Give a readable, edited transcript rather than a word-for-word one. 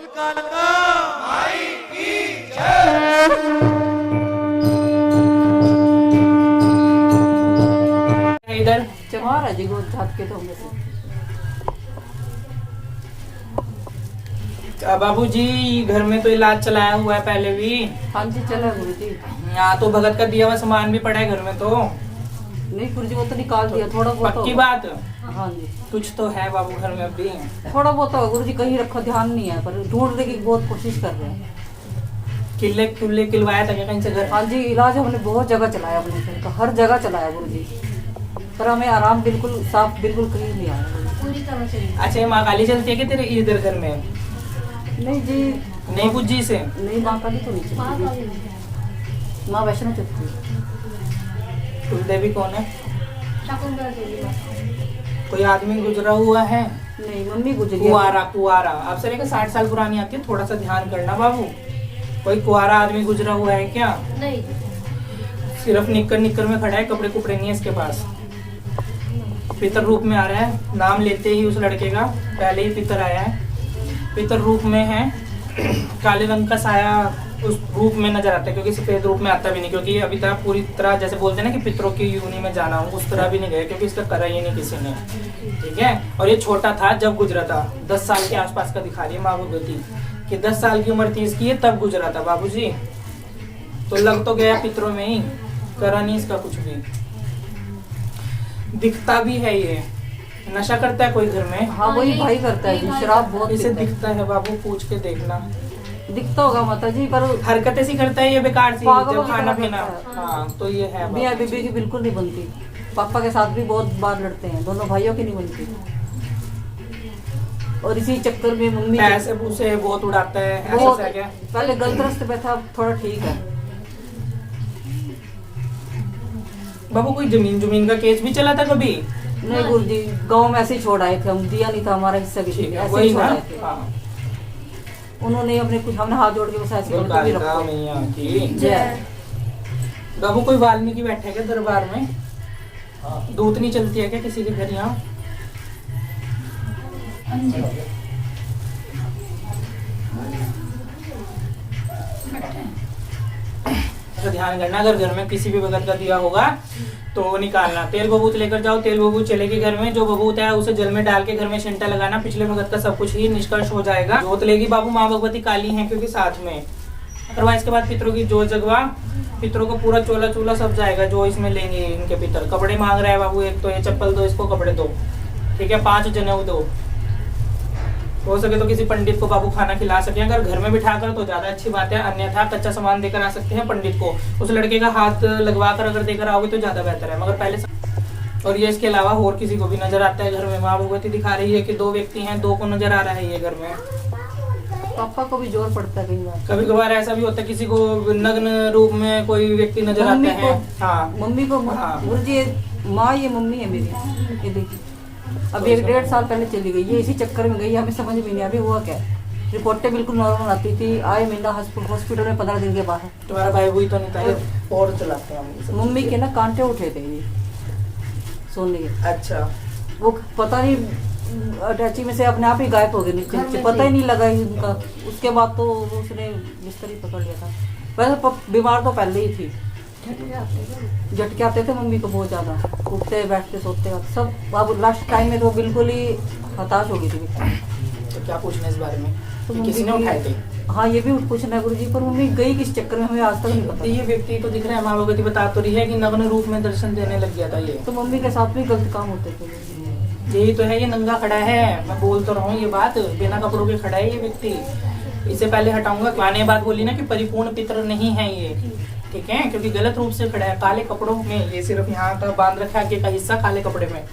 बोल कालका माई की जय। इधर महाराज जी गोद छाप के होंगे बाबूजी घर में तो इलाज चलाया हुआ है पहले भी। हाँ जी चला गुरु जी। यहाँ तो भगत का दिया हुआ सामान भी पड़ा है घर में तो। नहीं गुरु जी वो तो निकाल दिया थोड़ा बहुत। पक्की बात। हाँ जी कुछ तो है बाबू घर में अभी। थोड़ा बहुत तो गुरु जी कहीं रखा ध्यान नहीं है पर ढूंढने की बहुत कोशिश कर रहे हैं। किले कुल्ले किलवाया था क्या कहीं से घर? हाँ जी इलाज हमने बहुत जगह चलाया अपने घर का, हर जगह चलाया गुरु जी, पर हमें आराम बिल्कुल साफ बिल्कुल कहीं नहीं आया पूरी तरह से। अच्छा माँ काली चलती है क्या तेरे इधर घर में? नहीं जी नहीं पूजी से? नहीं माँ काली तो नहीं चलती, माँ वैष्णो चलती है। कुल देवी कौन है? कोई आदमी गुजरा हुआ है? नहीं मम्मी गुजरी। कुआरा कुआरा अब से लेकर 60 साल पुरानी आती है, थोड़ा सा ध्यान करना बाबू। कोई कुआरा आदमी गुजरा हुआ है क्या? नहीं। सिर्फ निक्कर निक्कर में खड़ा है, कपड़े कुपड़े नहीं है इसके पास। पितर रूप में आ रहा है, नाम लेते ही उस लड़के का पहले ही पितर आया है। पितर रूप में है, काले रंग का साया उस रूप में नजर आता है, क्योंकि सफेद रूप में आता भी नहीं, क्योंकि अभी तक पूरी तरह जैसे बोलते हैं ना कि पितरों की यूनि में जाना हो, उस तरह भी नहीं गया, क्योंकि इसका करा ही नहीं किसी ने। ठीक है, और ये छोटा था जब गुजरा था, 10 साल के आसपास का दिखा रही है माँ भगवती कि 10 साल की उम्र थी इसकी है तब गुजरा था बाबूजी। तो लग तो गया पितरों में ही, करा नहीं इसका कुछ भी। दिखता भी है ये, नशा करता है कोई घर में? हाँ वही भाई करता है जी, शराब बहुत इसे पीता है। दिखता है बाबू, पूछ के देखना। दिखता होगा माता जी पर हरकत ऐसी करता है ये बेकार सी, पागलों जब की खाना तरह पीना। करता है। हाँ तो ये है मियाँ बाबू। बीबी की बिल्कुल नहीं बनती, पापा के साथ भी बहुत बार लड़ते हैं, दोनों भाइयों की नहीं बनती। और इसी चक्कर में मम्मी पैसे पूसे बहुत उड़ाता है, ऐसा बहुत है क्या? पहले गलत रास्ते पे था, अब थोड़ा ठीक है। बाबू कोई जमीन का केस भी चला था कभी? नहीं गुरु जी गाँव में ऐसे ही छोड़ आए थे हम, दिया नहीं था हमारा हिस्सा किसी ठीक ने, है, ऐसे वही ही छोड़ ना। आए थे। हाँ। उन्होंने अपने कुछ हमने हाथ जोड़ के बस ऐसे बोल कभी कालिका रखो। मैया की जय। बाबू कोई वाल्मीकि बैठा है क्या दरबार में? दूत नहीं चलती है क्या किसी के घर यहाँ? तो ध्यान करना, अगर घर में किसी भी भगत का दिया होगा तो निकालना। तेल बबूत लेकर जाओ, तेल बबूत चलेगी घर में, जो बबूत है उसे जल में डाल के घर में छंटा लगाना, पिछले भगत का सब कुछ ही निष्कर्ष हो जाएगा। जोत लेगी बाबू, माँ भगवती काली है क्योंकि साथ में। करवा इसके बाद पितरों की जोत जगवा, पितरों को पूरा चोला चूला सब जाएगा जो इसमें लेंगे इनके पितर। कपड़े मांग रहा है बाबू, एक तो ये चप्पल दो, इसको कपड़े दो, ठीक है, 5 जनेऊ दो। हो सके तो किसी पंडित को बाबू खाना खिला सके, अगर घर में बिठा कर तो ज्यादा अच्छी बात है, अन्यथा कच्चा सामान देकर आ सकते हैं पंडित को। उस लड़के का हाथ लगवा कर अगर देकर आओगे तो ज्यादा बेहतर है, मगर पहले। और ये इसके अलावा और किसी को भी नजर आता है घर में? माँ भगवती दिखा रही है कि 2 व्यक्ति हैं, 2 को नजर आ रहा है ये घर में। पापा को भी जोर पड़ता है कई बार। कभी कभार ऐसा भी होता है किसी को नग्न रूप में कोई व्यक्ति नजर आता है। हाँ मम्मी को हाँ। गुरु जी माँ ये मम्मी है मेरी, ये देखिए अब 1-1.5 साल पहले चली गई, ये इसी चक्कर में गई, हमें समझ में नहीं अभी हुआ क्या। रिपोर्टें बिल्कुल नॉर्मल आती थी, आए मिंदा हॉस्पिटल में 15 दिन के बाद। तुम्हारा भाई वही तो नहीं था ये और चलाते हैं हम। मम्मी के ना कांटे उठे थे ये सोने के, अच्छा, वो पता नहीं अटैची में से अपने आप ही गायब हो गए नीचे, पता ही नहीं लगा उनका। उसके बाद तो उसने बिस्तर ही पकड़ लिया था। वैसे बीमार तो पहले ही थी, झटके आते थे मम्मी को बहुत ज्यादा, उठते बैठते सोते सब। अब लास्ट टाइम में तो बिल्कुल ही हताश हो गई थी। तो क्या पूछना इस बारे में तो कि किसी ने उठाए थे? हाँ ये भी पूछना है गुरु जी, पर मम्मी गई किस चक्कर में हमें आज तक नहीं पता। ये व्यक्ति तो दिख रहा है, माँ भगवती बता तो रही है कि नग्न रूप में दर्शन देने लग गया था ये। तो मम्मी के साथ भी गलत काम होते थे। यही तो है, ये नंगा खड़ा है, मैं बोल तो रहा हूँ ये बात, बिना कपड़ों के खड़ा है ये व्यक्ति। इसे पहले हटाऊंगा। आने बात बोली ना कि परिपूर्ण पितर नहीं है ये, ठीक है, क्योंकि गलत रूप से खड़ा है, काले कपड़ों में। ये सिर्फ यहाँ का बांध रखा है आगे का हिस्सा काले कपड़े में।